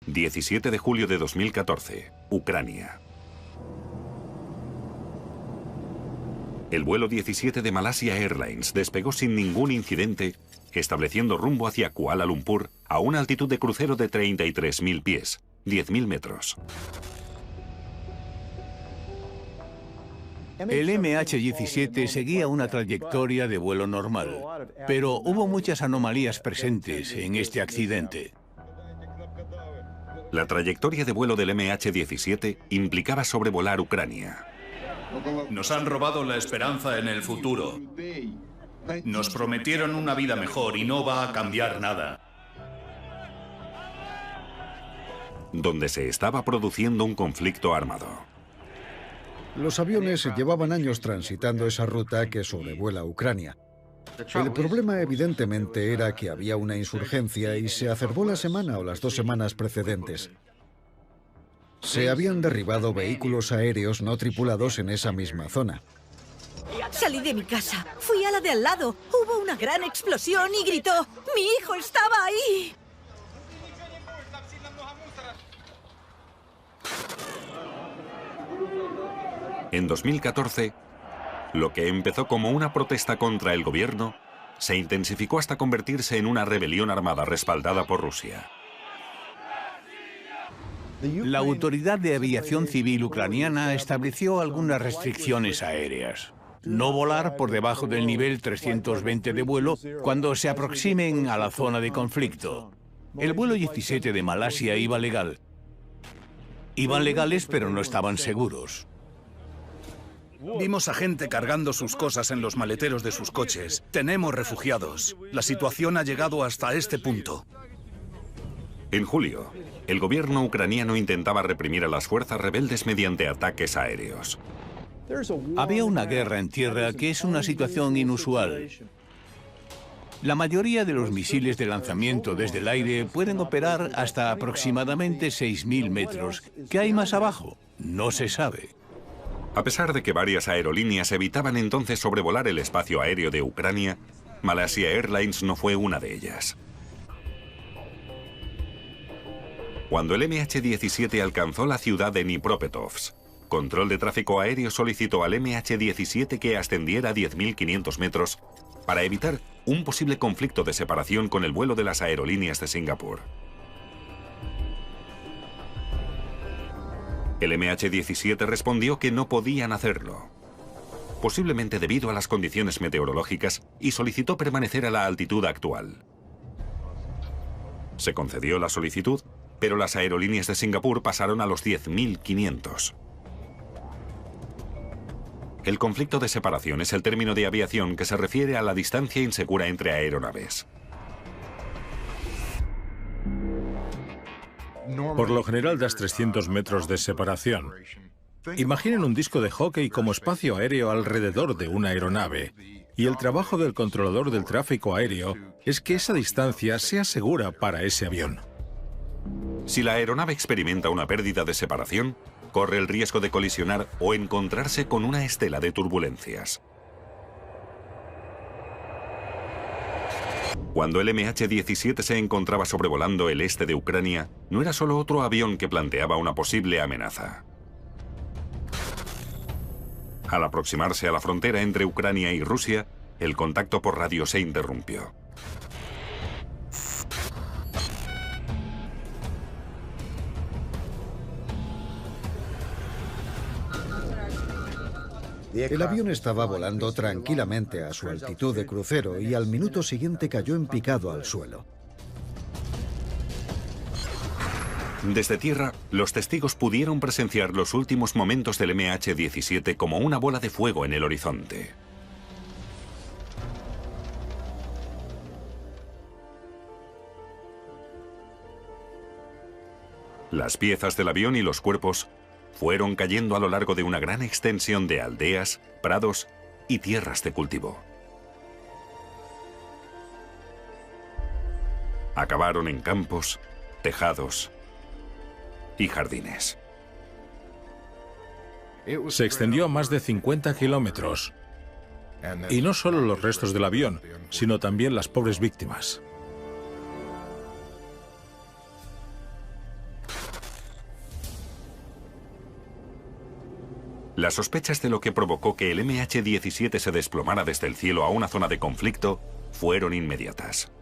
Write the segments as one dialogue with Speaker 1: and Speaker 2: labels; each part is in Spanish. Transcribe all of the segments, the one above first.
Speaker 1: 17 de julio de 2014, Ucrania. El vuelo 17 de Malaysia Airlines despegó sin ningún incidente, estableciendo rumbo hacia Kuala Lumpur a una altitud de crucero de 33.000 pies, 10.000 metros.
Speaker 2: El MH17 seguía una trayectoria de vuelo normal, pero hubo muchas anomalías presentes en este accidente.
Speaker 1: La trayectoria de vuelo del MH17 implicaba sobrevolar Ucrania.
Speaker 3: Nos han robado la esperanza en el futuro. Nos prometieron una vida mejor y no va a cambiar nada.
Speaker 1: Donde se estaba produciendo un conflicto armado.
Speaker 4: Los aviones llevaban años transitando esa ruta que sobrevuela Ucrania. El problema evidentemente era que había una insurgencia y se acervó la semana o las 2 semanas precedentes. Se habían derribado vehículos aéreos no tripulados en esa misma zona.
Speaker 5: Salí de mi casa, fui a la de al lado, hubo una gran explosión y gritó, ¡mi hijo estaba ahí!
Speaker 1: En 2014, lo que empezó como una protesta contra el gobierno se intensificó hasta convertirse en una rebelión armada respaldada por Rusia.
Speaker 2: La Autoridad de Aviación Civil ucraniana estableció algunas restricciones aéreas. No volar por debajo del nivel 320 de vuelo cuando se aproximen a la zona de conflicto. El vuelo 17 de Malasia iba legal. Iban legales, pero no estaban seguros.
Speaker 3: Vimos a gente cargando sus cosas en los maleteros de sus coches. Tenemos refugiados. La situación ha llegado hasta este punto.
Speaker 1: En julio, el gobierno ucraniano intentaba reprimir a las fuerzas rebeldes mediante ataques aéreos.
Speaker 2: Había una guerra en tierra que es una situación inusual. La mayoría de los misiles de lanzamiento desde el aire pueden operar hasta aproximadamente 6.000 metros. ¿Qué hay más abajo? No se sabe.
Speaker 1: A pesar de que varias aerolíneas evitaban entonces sobrevolar el espacio aéreo de Ucrania, Malaysia Airlines no fue una de ellas. Cuando el MH17 alcanzó la ciudad de Dnipropetrovsk, Control de Tráfico Aéreo solicitó al MH17 que ascendiera a 10.500 metros para evitar un posible conflicto de separación con el vuelo de las aerolíneas de Singapur. El MH17 respondió que no podían hacerlo, posiblemente debido a las condiciones meteorológicas, y solicitó permanecer a la altitud actual. Se concedió la solicitud, pero las aerolíneas de Singapur pasaron a los 10.500. El conflicto de separación es el término de aviación que se refiere a la distancia insegura entre aeronaves.
Speaker 6: Por lo general das 300 metros de separación. Imaginen un disco de hockey como espacio aéreo alrededor de una aeronave. Y el trabajo del controlador del tráfico aéreo es que esa distancia sea segura para ese avión.
Speaker 1: Si la aeronave experimenta una pérdida de separación, corre el riesgo de colisionar o encontrarse con una estela de turbulencias. Cuando el MH17 se encontraba sobrevolando el este de Ucrania, no era solo otro avión que planteaba una posible amenaza. Al aproximarse a la frontera entre Ucrania y Rusia, el contacto por radio se interrumpió.
Speaker 4: El avión estaba volando tranquilamente a su altitud de crucero y al minuto siguiente cayó en picado al suelo.
Speaker 1: Desde tierra, los testigos pudieron presenciar los últimos momentos del MH17 como una bola de fuego en el horizonte. Las piezas del avión y los cuerpos fueron cayendo a lo largo de una gran extensión de aldeas, prados y tierras de cultivo. Acabaron en campos, tejados y jardines.
Speaker 6: Se extendió a más de 50 kilómetros. Y no solo los restos del avión, sino también las pobres víctimas.
Speaker 1: Las sospechas de lo que provocó que el MH17 se desplomara desde el cielo a una zona de conflicto fueron inmediatas.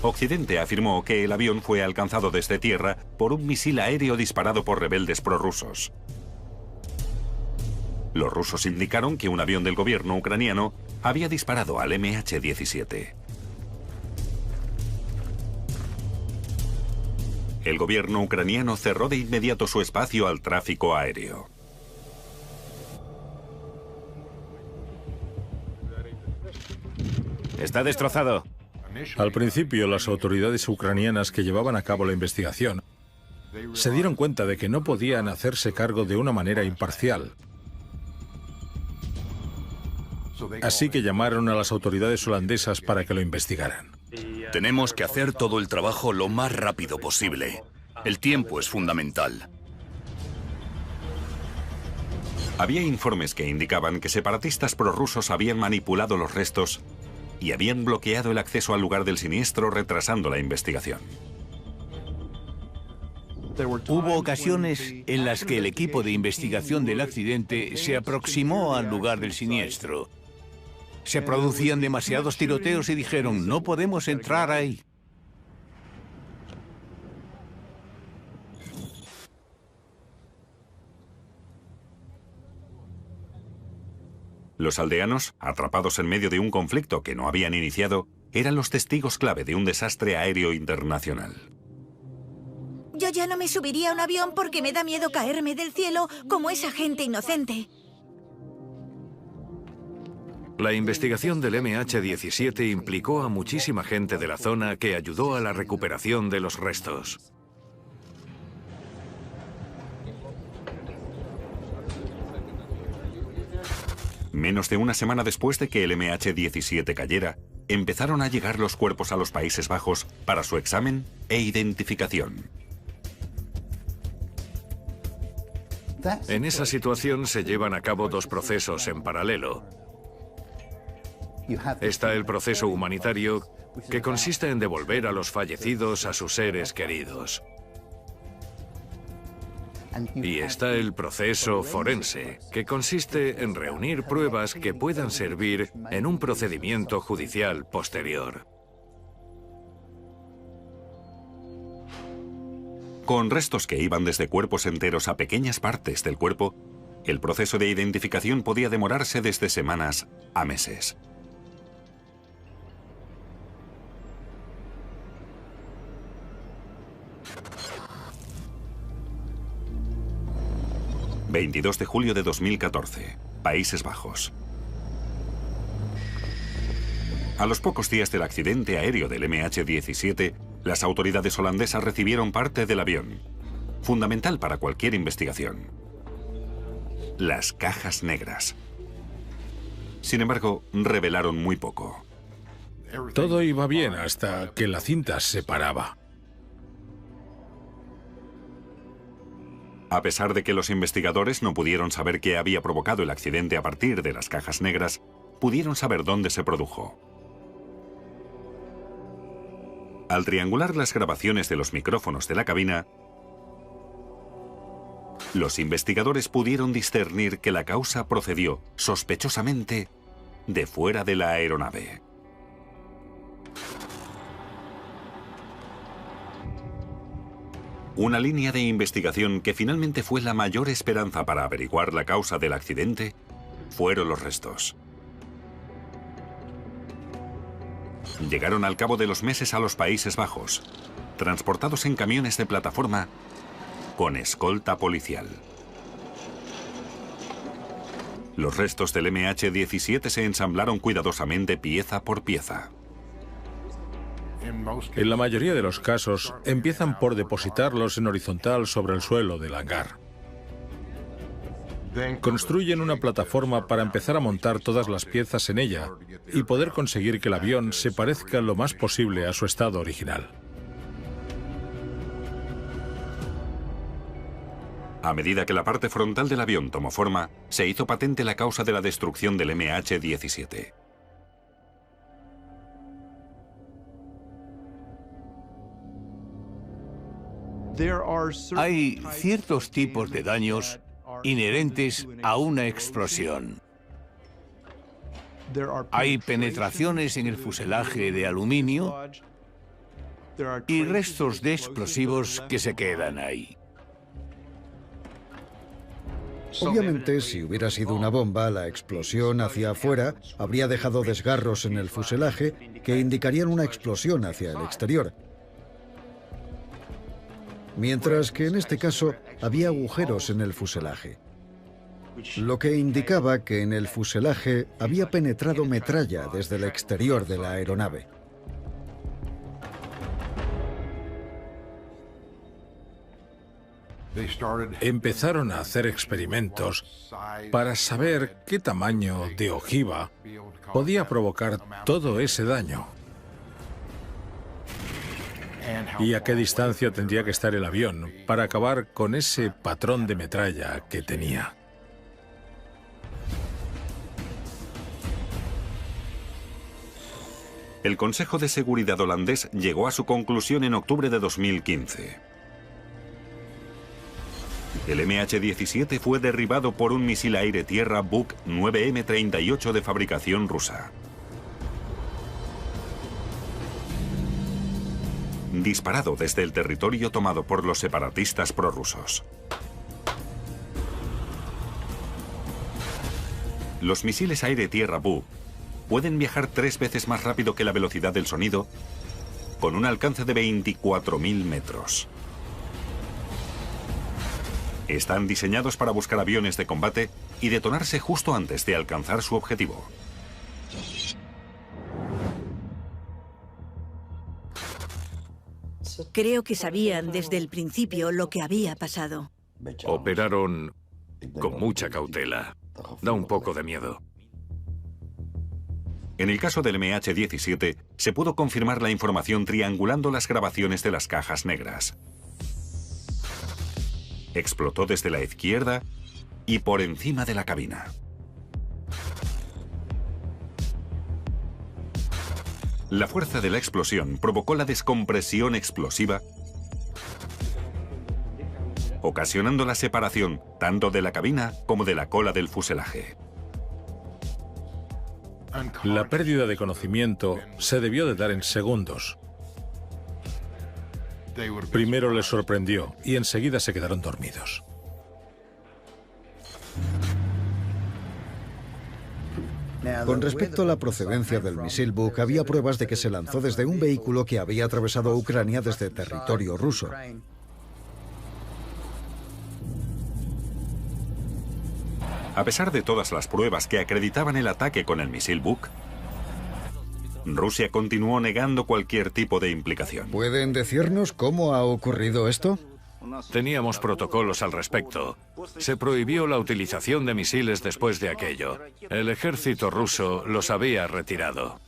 Speaker 1: Occidente afirmó que el avión fue alcanzado desde tierra por un misil aéreo disparado por rebeldes prorrusos. Los rusos indicaron que un avión del gobierno ucraniano había disparado al MH17. El gobierno ucraniano cerró de inmediato su espacio al tráfico aéreo.
Speaker 7: Está destrozado.
Speaker 6: Al principio, las autoridades ucranianas que llevaban a cabo la investigación se dieron cuenta de que no podían hacerse cargo de una manera imparcial. Así que llamaron a las autoridades holandesas para que lo investigaran.
Speaker 3: Tenemos que hacer todo el trabajo lo más rápido posible. El tiempo es fundamental.
Speaker 1: Había informes que indicaban que separatistas prorrusos habían manipulado los restos y habían bloqueado el acceso al lugar del siniestro, retrasando la investigación.
Speaker 2: Hubo ocasiones en las que el equipo de investigación del accidente se aproximó al lugar del siniestro. Se producían demasiados tiroteos y dijeron, no podemos entrar ahí.
Speaker 1: Los aldeanos, atrapados en medio de un conflicto que no habían iniciado, eran los testigos clave de un desastre aéreo internacional.
Speaker 5: Yo ya no me subiría a un avión porque me da miedo caerme del cielo como esa gente inocente.
Speaker 8: La investigación del MH17 implicó a muchísima gente de la zona que ayudó a la recuperación de los restos.
Speaker 1: Menos de una semana después de que el MH17 cayera, empezaron a llegar los cuerpos a los Países Bajos para su examen e identificación.
Speaker 8: En esa situación se llevan a cabo dos procesos en paralelo. Está el proceso humanitario, que consiste en devolver a los fallecidos a sus seres queridos. Y está el proceso forense, que consiste en reunir pruebas que puedan servir en un procedimiento judicial posterior.
Speaker 1: Con restos que iban desde cuerpos enteros a pequeñas partes del cuerpo, el proceso de identificación podía demorarse desde semanas a meses. ...22 de julio de 2014, Países Bajos. A los pocos días del accidente aéreo del MH17, las autoridades holandesas recibieron parte del avión, fundamental para cualquier investigación: las cajas negras. Sin embargo, revelaron muy poco.
Speaker 6: Todo iba bien hasta que la cinta se paraba.
Speaker 1: A pesar de que los investigadores no pudieron saber qué había provocado el accidente a partir de las cajas negras, pudieron saber dónde se produjo. Al triangular las grabaciones de los micrófonos de la cabina, los investigadores pudieron discernir que la causa procedió, sospechosamente, de fuera de la aeronave. Una línea de investigación que finalmente fue la mayor esperanza para averiguar la causa del accidente fueron los restos. Llegaron al cabo de los meses a los Países Bajos, transportados en camiones de plataforma con escolta policial. Los restos del MH17 se ensamblaron cuidadosamente pieza por pieza.
Speaker 6: En la mayoría de los casos, empiezan por depositarlos en horizontal sobre el suelo del hangar. Construyen una plataforma para empezar a montar todas las piezas en ella y poder conseguir que el avión se parezca lo más posible a su estado original.
Speaker 1: A medida que la parte frontal del avión tomó forma, se hizo patente la causa de la destrucción del MH17.
Speaker 2: Hay ciertos tipos de daños inherentes a una explosión. Hay penetraciones en el fuselaje de aluminio y restos de explosivos que se quedan ahí.
Speaker 4: Obviamente, si hubiera sido una bomba, la explosión hacia afuera habría dejado desgarros en el fuselaje que indicarían una explosión hacia el exterior. Mientras que en este caso había agujeros en el fuselaje, lo que indicaba que en el fuselaje había penetrado metralla desde el exterior de la aeronave.
Speaker 6: Empezaron a hacer experimentos para saber qué tamaño de ojiva podía provocar todo ese daño y a qué distancia tendría que estar el avión para acabar con ese patrón de metralla que tenía.
Speaker 1: El Consejo de Seguridad holandés llegó a su conclusión en octubre de 2015. El MH17 fue derribado por un misil aire-tierra Buk 9M38 de fabricación rusa. Disparado desde el territorio tomado por los separatistas prorrusos. Los misiles aire-tierra Buk pueden viajar 3 veces más rápido que la velocidad del sonido, con un alcance de 24.000 metros. Están diseñados para buscar aviones de combate y detonarse justo antes de alcanzar su objetivo.
Speaker 5: Creo que sabían desde el principio lo que había pasado.
Speaker 8: Operaron con mucha cautela. Da un poco de miedo.
Speaker 1: En el caso del MH17, se pudo confirmar la información triangulando las grabaciones de las cajas negras. Explotó desde la izquierda y por encima de la cabina. La fuerza de la explosión provocó la descompresión explosiva, ocasionando la separación tanto de la cabina como de la cola del fuselaje.
Speaker 6: La pérdida de conocimiento se debió de dar en segundos. Primero les sorprendió y enseguida se quedaron dormidos.
Speaker 4: Con respecto a la procedencia del misil Buk, había pruebas de que se lanzó desde un vehículo que había atravesado Ucrania desde territorio ruso.
Speaker 1: A pesar de todas las pruebas que acreditaban el ataque con el misil Buk, Rusia continuó negando cualquier tipo de implicación.
Speaker 4: ¿Pueden decirnos cómo ha ocurrido esto?
Speaker 8: Teníamos protocolos al respecto. Se prohibió la utilización de misiles después de aquello. El ejército ruso los había retirado.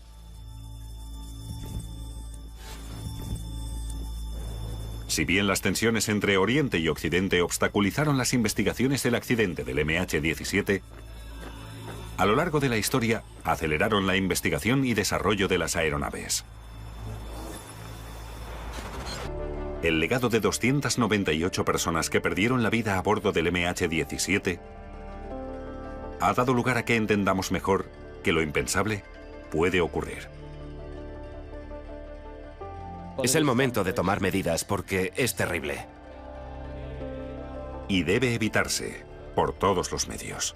Speaker 1: Si bien las tensiones entre Oriente y Occidente obstaculizaron las investigaciones del accidente del MH17, a lo largo de la historia aceleraron la investigación y desarrollo de las aeronaves. El legado de 298 personas que perdieron la vida a bordo del MH17 ha dado lugar a que entendamos mejor que lo impensable puede ocurrir.
Speaker 7: Es el momento de tomar medidas porque es terrible.
Speaker 1: Y debe evitarse por todos los medios.